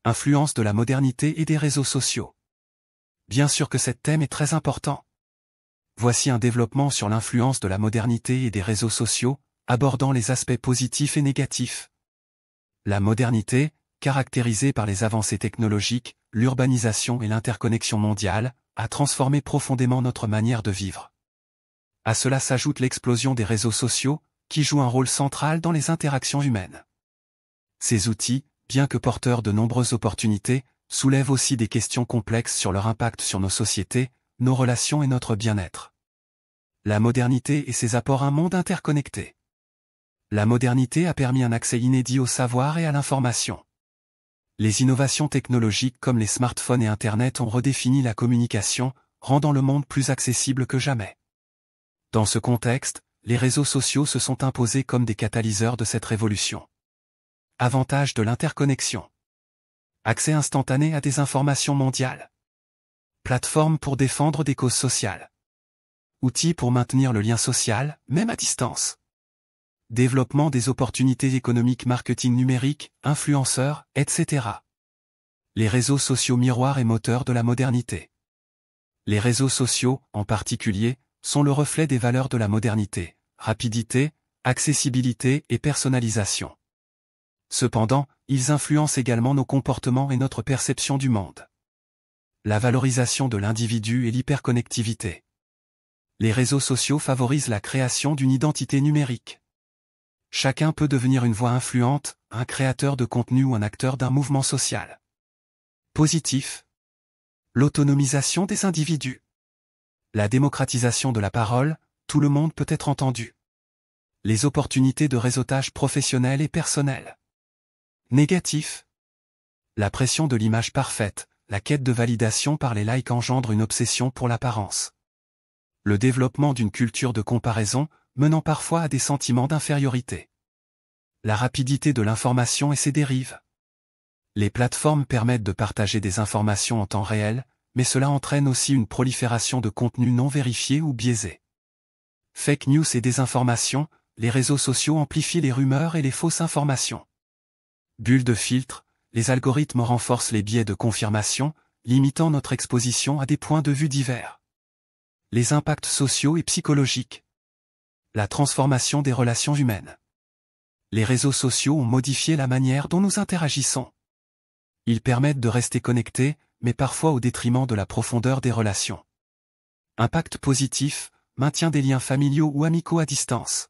Influence de la modernité et des réseaux sociaux. Bien sûr que cet thème est très important. Voici un développement sur l'influence de la modernité et des réseaux sociaux, abordant les aspects positifs et négatifs. La modernité, caractérisée par les avancées technologiques, l'urbanisation et l'interconnexion mondiale, a transformé profondément notre manière de vivre. À cela s'ajoute l'explosion des réseaux sociaux, qui jouent un rôle central dans les interactions humaines. Ces outils, bien que porteurs de nombreuses opportunités, soulèvent aussi des questions complexes sur leur impact sur nos sociétés, nos relations et notre bien-être. La modernité et ses apports à un monde interconnecté. La modernité a permis un accès inédit au savoir et à l'information. Les innovations technologiques comme les smartphones et Internet ont redéfini la communication, rendant le monde plus accessible que jamais. Dans ce contexte, les réseaux sociaux se sont imposés comme des catalyseurs de cette révolution. Avantages de l'interconnexion. Accès instantané à des informations mondiales. Plateforme pour défendre des causes sociales. Outils pour maintenir le lien social, même à distance. Développement des opportunités économiques, marketing numérique, influenceurs, etc. Les réseaux sociaux miroirs et moteurs de la modernité. Les réseaux sociaux, en particulier, sont le reflet des valeurs de la modernité, rapidité, accessibilité et personnalisation. Cependant, ils influencent également nos comportements et notre perception du monde. La valorisation de l'individu et l'hyperconnectivité. Les réseaux sociaux favorisent la création d'une identité numérique. Chacun peut devenir une voix influente, un créateur de contenu ou un acteur d'un mouvement social. Positif. L'autonomisation des individus. La démocratisation de la parole, tout le monde peut être entendu. Les opportunités de réseautage professionnel et personnel. Négatif. La pression de l'image parfaite, la quête de validation par les likes engendre une obsession pour l'apparence. Le développement d'une culture de comparaison, menant parfois à des sentiments d'infériorité. La rapidité de l'information et ses dérives. Les plateformes permettent de partager des informations en temps réel, mais cela entraîne aussi une prolifération de contenus non vérifiés ou biaisés. Fake news et désinformation, les réseaux sociaux amplifient les rumeurs et les fausses informations. Bulle de filtre, les algorithmes renforcent les biais de confirmation, limitant notre exposition à des points de vue divers. Les impacts sociaux et psychologiques. La transformation des relations humaines. Les réseaux sociaux ont modifié la manière dont nous interagissons. Ils permettent de rester connectés, mais parfois au détriment de la profondeur des relations. Impact positif, maintien des liens familiaux ou amicaux à distance.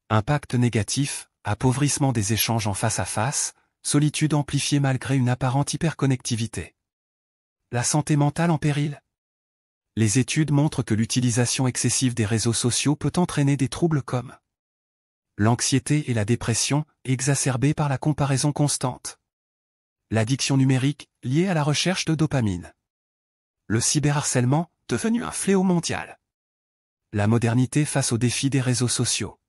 Impact négatif, appauvrissement des échanges en face à face, solitude amplifiée malgré une apparente hyperconnectivité. La santé mentale en péril. Les études montrent que l'utilisation excessive des réseaux sociaux peut entraîner des troubles comme l'anxiété et la dépression, exacerbées par la comparaison constante. L'addiction numérique, liée à la recherche de dopamine. Le cyberharcèlement, devenu un fléau mondial. La modernité face aux défis des réseaux sociaux.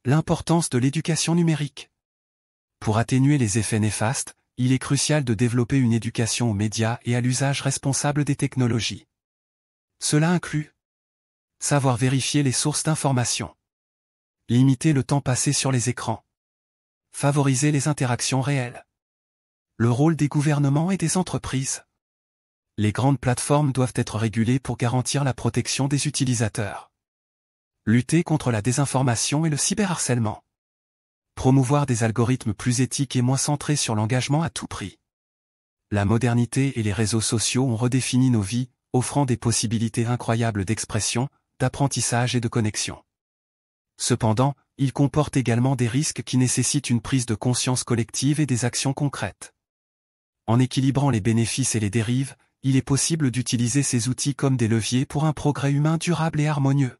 L'importance de l'éducation numérique. Pour atténuer les effets néfastes, il est crucial de développer une éducation aux médias et à l'usage responsable des technologies. Cela inclut savoir vérifier les sources d'informations, limiter le temps passé sur les écrans, favoriser les interactions réelles, le rôle des gouvernements et des entreprises. Les grandes plateformes doivent être régulées pour garantir la protection des utilisateurs. Lutter contre la désinformation et le cyberharcèlement. Promouvoir des algorithmes plus éthiques et moins centrés sur l'engagement à tout prix. La modernité et les réseaux sociaux ont redéfini nos vies, offrant des possibilités incroyables d'expression, d'apprentissage et de connexion. Cependant, ils comportent également des risques qui nécessitent une prise de conscience collective et des actions concrètes. En équilibrant les bénéfices et les dérives, il est possible d'utiliser ces outils comme des leviers pour un progrès humain durable et harmonieux.